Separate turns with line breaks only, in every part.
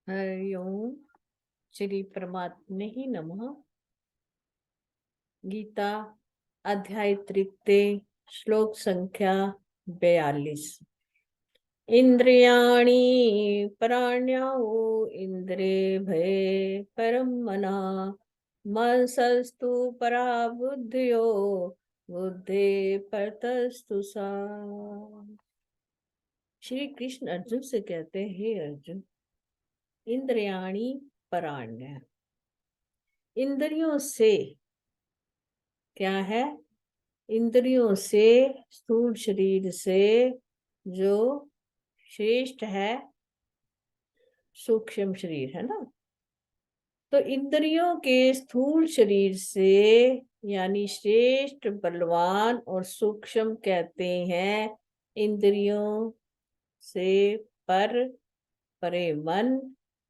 हरि ओम। श्री परमात्मे ही नमः। गीता अध्याय तृतीय, श्लोक संख्या 42। इंद्रियाणि प्राण्यावो इंद्रे भये परम मना, मनसस्तु परा बुद्धियो बुद्धे परतस्तु सा। श्री कृष्ण अर्जुन से कहते हैं, हे अर्जुन, इंद्रियाणि प्राण्य, इंद्रियों से क्या है? इंद्रियों से, स्थूल शरीर से जो श्रेष्ठ है, सूक्ष्म शरीर है ना। तो इंद्रियों के स्थूल शरीर से यानी श्रेष्ठ, बलवान और सूक्ष्म कहते हैं इंद्रियों से पर परे मन,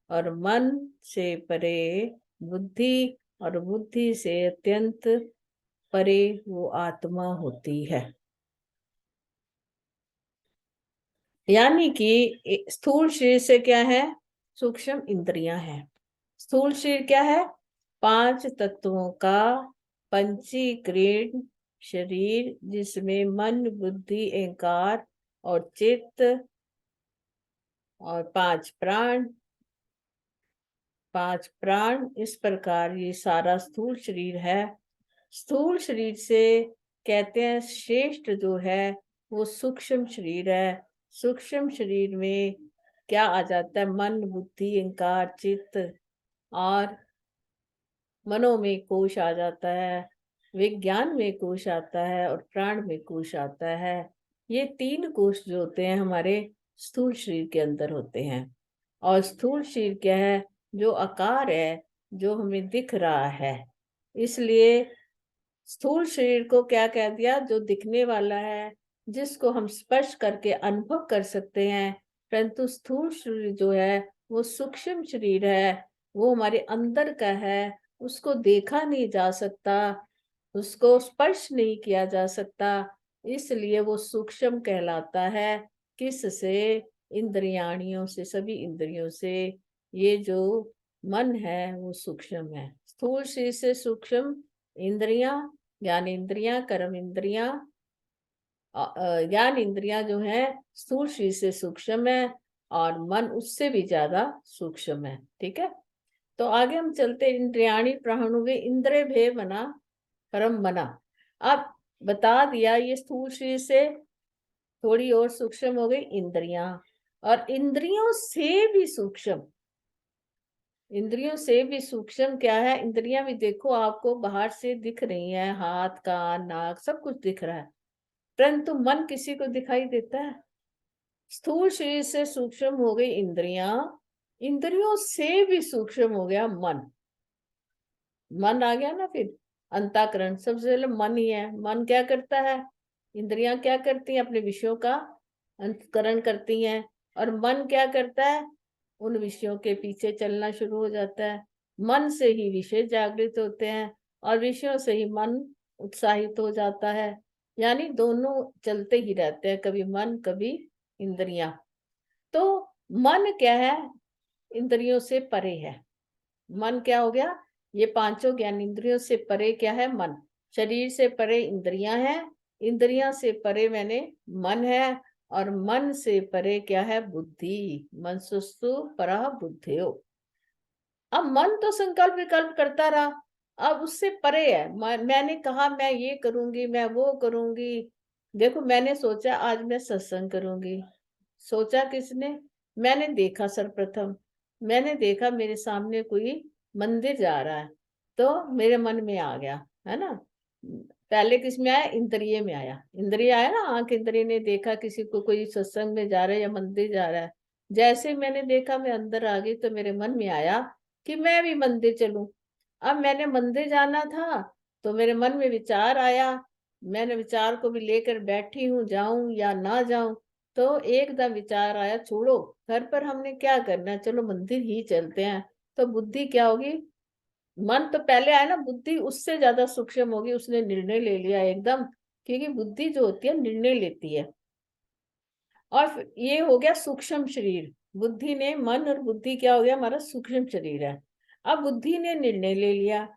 और मन से परे बुद्धि, और बुद्धि से अत्यंत परे वो आत्मा होती है। यानी कि स्थूल शरीर से क्या है? सूक्ष्म इंद्रियां हैं। स्थूल शरीर क्या है? 5 तत्वों का पंचीकृत शरीर, जिसमें मन, बुद्धि, अहंकार और चित्त और 5 प्राण, इस प्रकार ये सारा स्थूल शरीर है। स्थूल शरीर से कहते हैं श्रेष्ठ जो है वो सूक्ष्म शरीर है। सूक्ष्म शरीर में क्या आ जाता है? मन, बुद्धि, अहंकार, चित्त, और मनो में कोश आ जाता है, विज्ञान में कोश आता है, और प्राण में कोश आता है। ये 3 कोश जो होते हैं हमारे स्थूल शरीर के अंदर होते हैं। और स्थूल शरीर क्या है? जो आकार है, जो हमें दिख रहा है। इसलिए स्थूल शरीर को क्या कह दिया? जो दिखने वाला है, जिसको हम स्पर्श करके अनुभव कर सकते हैं। परंतु स्थूल शरीर जो है वो सूक्ष्म शरीर है, वो हमारे अंदर का है, उसको देखा नहीं जा सकता, उसको स्पर्श नहीं किया जा सकता, इसलिए वो सूक्ष्म कहलाता है। किससे? इंद्रियाणियों से, सभी इंद्रियों से। ये जो मन है वो सूक्ष्म है। स्थूल शरीर से सूक्ष्म इंद्रियां, ज्ञान इंद्रियां, कर्म इंद्रियां, ज्ञान इंद्रियां जो है स्थूल शरीर से सूक्ष्म है, और मन उससे भी ज्यादा सूक्ष्म है। ठीक है, तो आगे हम चलते। इंद्रियाणी प्राणुवे इंद्रिय भे मना परम मना। अब बता दिया ये स्थूल शरीर से थोड़ी और सूक्ष्म हो गई इंद्रियां, और इंद्रियों से भी सूक्ष्म, इंद्रियों से भी सूक्ष्म क्या है? इंद्रियां भी देखो आपको बाहर से दिख रही हैं, हाथ, कान, नाक सब कुछ दिख रहा है, परंतु मन किसी को दिखाई देता है? स्थूल शरीर से सूक्ष्म हो गई इंद्रियां, इंद्रियों से भी सूक्ष्म हो गया मन। मन आ गया ना फिर। अंतःकरण सबसे पहले मन ही है। मन क्या करता है? इंद्रियां क्या करती हैं? अपने विषयों का अंतःकरण करती हैं, और मन क्या करता है? उन विषयों के पीछे चलना शुरू हो जाता है। मन से ही विषय जागृत होते हैं, और विषयों से ही मन उत्साहित हो जाता है। यानी दोनों चलते ही रहते हैं, कभी मन कभी इंद्रियां। तो मन क्या है? इंद्रियों से परे है। मन क्या हो गया? ये 5 ज्ञान इंद्रियों से परे क्या है? मन। शरीर से परे इंद्रियां हैं, इंद्रियां से परे मैंने मन है, और मन से परे क्या है? बुद्धि। मन सुस्तु परा बुद्धियो। अब मन तो संकल्प विकल्प करता रहा, अब उससे परे है। मैंने कहा मैं ये करूंगी, मैं वो करूंगी। देखो मैंने सोचा आज मैं सत्संग करूंगी। सोचा किसने? मैंने देखा सर्वप्रथम, मैंने देखा मेरे सामने कोई मंदिर जा रहा है, तो मेरे मन में आ गया, है ना। पहले किस में आया? इंद्रिय में आया। इंद्रिय आया ना, आंख इंद्रिय ने देखा किसी को, कोई सत्संग में जा रहा है या मंदिर जा रहा है। जैसे ही मैंने देखा मैं अंदर आ गई, तो मेरे मन में आया कि मैं भी मंदिर चलूं। अब मैंने मंदिर जाना था, तो मेरे मन में विचार आया, मैंने विचार को भी लेकर बैठी हूँ, जाऊं या ना जाऊं। तो एकदम विचार आया, छोड़ो घर पर हमने क्या करना है, चलो मंदिर ही चलते हैं। तो बुद्धि क्या होगी? मन तो पहले आया ना, बुद्धि उससे ज्यादा सूक्ष्म होगी, उसने निर्णय ले लिया एकदम। क्योंकि बुद्धि जो होती है निर्णय लेती है। और ये हो गया सूक्ष्म शरीर। बुद्धि ने, मन और बुद्धि क्या हो गया, हमारा सूक्ष्म शरीर है। अब बुद्धि ने निर्णय ले लिया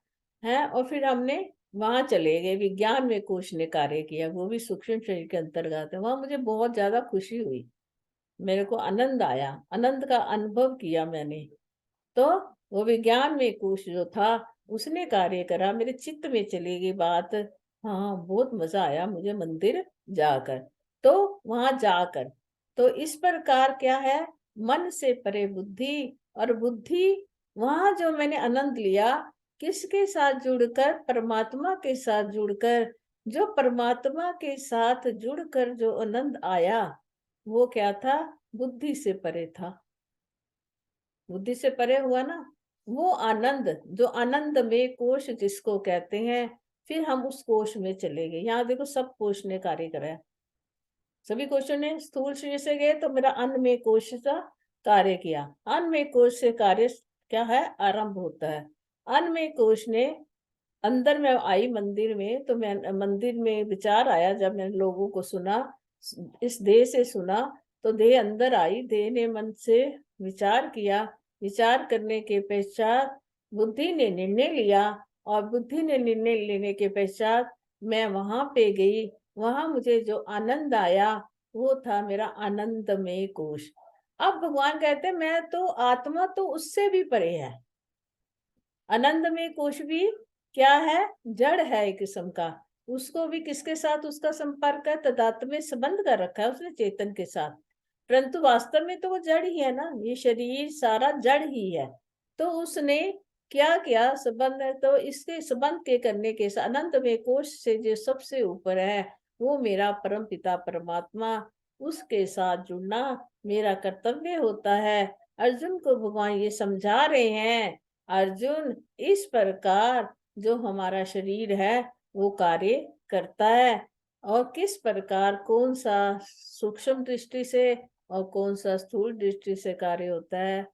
है, और फिर हमने वहां चले गए, विज्ञान में कोश ने कार्य किया, वो भी सूक्ष्म शरीर के अंतर्गत है। वहां मुझे बहुत ज्यादा खुशी हुई, मेरे को आनंद आया, आनंद का अनुभव किया मैंने। तो वो विज्ञान में कोश जो था उसने कार्य करा, मेरे चित्त में चली गई बात। हाँ, बहुत मजा आया मुझे मंदिर जाकर, तो वहां जाकर। तो इस प्रकार क्या है, मन से परे बुद्धि, और बुद्धि वहां जो मैंने आनंद लिया, किसके साथ जुड़कर, परमात्मा के साथ जुड़कर। जो परमात्मा के साथ जुड़कर जो आनंद आया, वो क्या था, बुद्धि से परे था। बुद्धि से परे हुआ ना वो आनंद, जो आनंद में कोश जिसको कहते हैं। फिर हम उस कोश में चले गए। यहाँ देखो, सब कोश ने कार्य कराया, सभी कोशों ने। स्थूल शरीर से गए तो मेरा अन्नमय कोश का कार्य किया। अन्नमय कोश से कार्य क्या है, आरंभ होता है। अन्नमय कोश ने अंदर में आई मंदिर में, तो मैं मंदिर में विचार आया, जब मैंने लोगों को सुना, इस देह से सुना, तो देह अंदर आई, देह ने मन से विचार किया। विचार करने के पश्चात बुद्धि ने निर्णय लिया, और बुद्धि ने निर्णय लेने के पश्चात मैं वहां पे गई। वहां मुझे जो आनंद आया, वो था मेरा आनंदमय कोश। अब भगवान कहते हैं, मैं तो आत्मा तो उससे भी परे है। आनंद में कोश भी क्या है, जड़ है एक किस्म का। उसको भी किसके साथ उसका संपर्क है, तदात्म में संबंध कर रखा है उसने चेतन के साथ। परंतु वास्तव में तो वो जड़ ही है ना, ये शरीर सारा जड़ ही है। तो उसने क्या किया, संबंध है, तो इसके संबंध के करने के साथ अनंत में कोश से जो सबसे ऊपर है, वो मेरा परम पिता परमात्मा, उसके साथ जुड़ना मेरा कर्तव्य होता है। अर्जुन को भगवान ये समझा रहे हैं, अर्जुन, इस प्रकार जो हमारा शरीर है वो कार्य करता है, और किस प्रकार, कौन सा सूक्ष्म दृष्टि से और कौन सा स्थूल दृष्टि से कार्य होता है,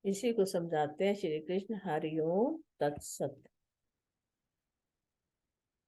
इसी को समझाते हैं श्री कृष्ण। हरि ओम तत्सत।